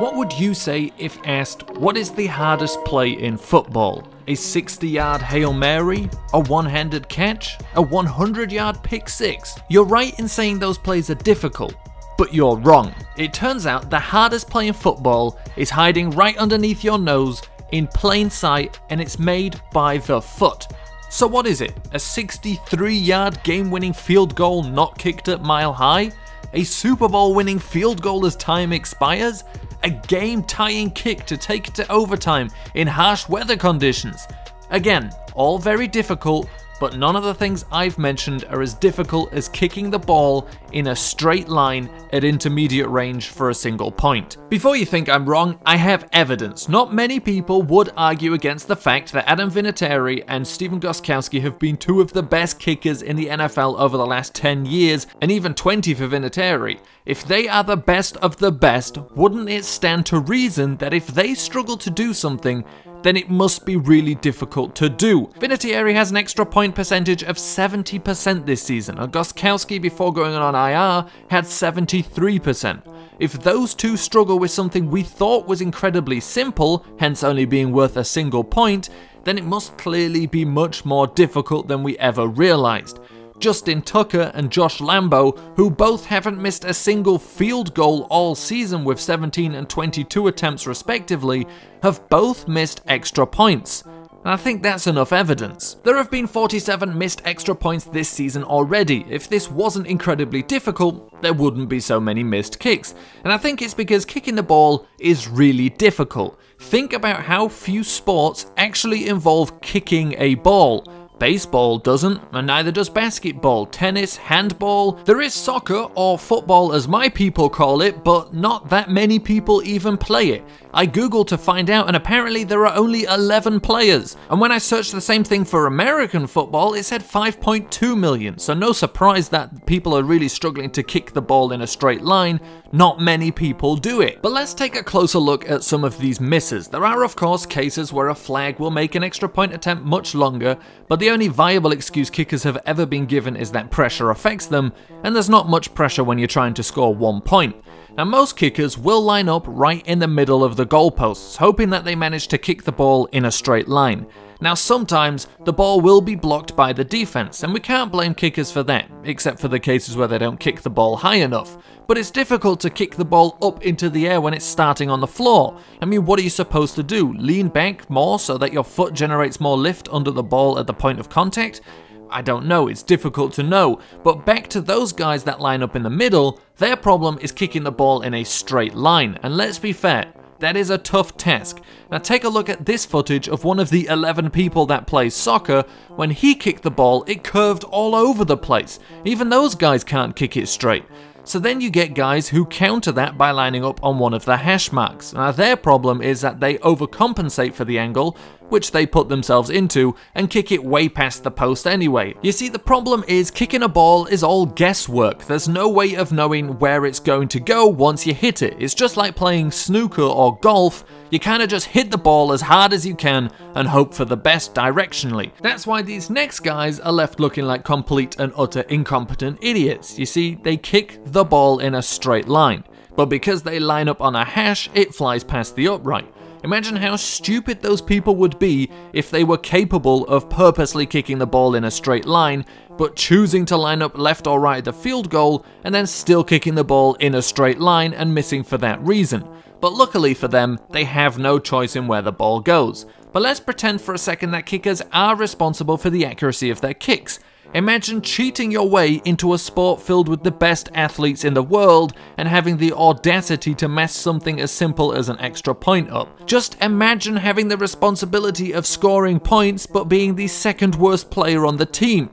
What would you say if asked, what is the hardest play in football? A 60-yard Hail Mary? A one-handed catch? A 100-yard pick six? You're right in saying those plays are difficult, but you're wrong. It turns out the hardest play in football is hiding right underneath your nose in plain sight, and it's made by the foot. So what is it? A 63-yard game-winning field goal not kicked at Mile High? A Super Bowl winning field goal as time expires? A game-tying kick to take it to overtime in harsh weather conditions? Again, all very difficult, but none of the things I've mentioned are as difficult as kicking the ball in a straight line at intermediate range for a single point. Before you think I'm wrong, I have evidence. Not many people would argue against the fact that Adam Vinatieri and Stephen Gostkowski have been two of the best kickers in the NFL over the last 10 years, and even 20 for Vinatieri. If they are the best of the best, wouldn't it stand to reason that if they struggle to do something, then it must be really difficult to do? Vinatieri has an extra point percentage of 70% this season, and Gostkowski, before going on IR, had 73%. If those two struggle with something we thought was incredibly simple, hence only being worth a single point, then it must clearly be much more difficult than we ever realized. Justin Tucker and Josh Lambo, who both haven't missed a single field goal all season with 17 and 22 attempts respectively, have both missed extra points. And I think that's enough evidence. There have been 47 missed extra points this season already. If this wasn't incredibly difficult, there wouldn't be so many missed kicks. And I think it's because kicking the ball is really difficult. Think about how few sports actually involve kicking a ball. Baseball doesn't, and neither does basketball, tennis, handball. There is soccer, or football as my people call it, but not that many people even play it. I googled to find out, and apparently there are only 11 players. And when I searched the same thing for American football, it said 5.2 million, so no surprise that people are really struggling to kick the ball in a straight line. Not many people do it. But let's take a closer look at some of these misses. There are of course cases where a flag will make an extra point attempt much longer, but the only viable excuse kickers have ever been given is that pressure affects them, and there's not much pressure when you're trying to score 1 point. Now most kickers will line up right in the middle of the goalposts, hoping that they manage to kick the ball in a straight line. Now sometimes the ball will be blocked by the defense, and we can't blame kickers for that, except for the cases where they don't kick the ball high enough. But it's difficult to kick the ball up into the air when it's starting on the floor. I mean, what are you supposed to do? Lean back more so that your foot generates more lift under the ball at the point of contact? I don't know, it's difficult to know. But back to those guys that line up in the middle, their problem is kicking the ball in a straight line. And let's be fair, that is a tough task. Now take a look at this footage of one of the 11 people that plays soccer. When he kicked the ball, it curved all over the place. Even those guys can't kick it straight. So then you get guys who counter that by lining up on one of the hash marks. Now their problem is that they overcompensate for the angle, which they put themselves into, and kick it way past the post anyway. You see, the problem is kicking a ball is all guesswork. There's no way of knowing where it's going to go once you hit it. It's just like playing snooker or golf. You kind of just hit the ball as hard as you can and hope for the best directionally. That's why these next guys are left looking like complete and utter incompetent idiots. You see, they kick the ball in a straight line, but because they line up on a hash, it flies past the upright. Imagine how stupid those people would be if they were capable of purposely kicking the ball in a straight line, but choosing to line up left or right at the field goal, and then still kicking the ball in a straight line and missing for that reason. But luckily for them, they have no choice in where the ball goes. But let's pretend for a second that kickers are responsible for the accuracy of their kicks. Imagine cheating your way into a sport filled with the best athletes in the world and having the audacity to mess something as simple as an extra point up. Just imagine having the responsibility of scoring points but being the second worst player on the team.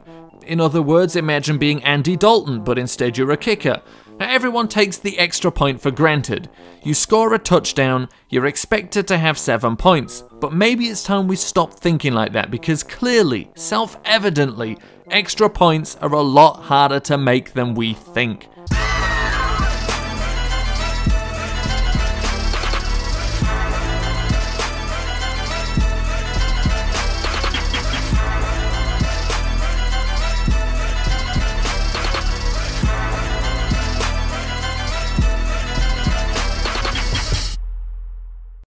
In other words, imagine being Andy Dalton, but instead you're a kicker. Now everyone takes the extra point for granted. You score a touchdown, you're expected to have 7 points. But maybe it's time we stop thinking like that, because clearly, self-evidently, extra points are a lot harder to make than we think.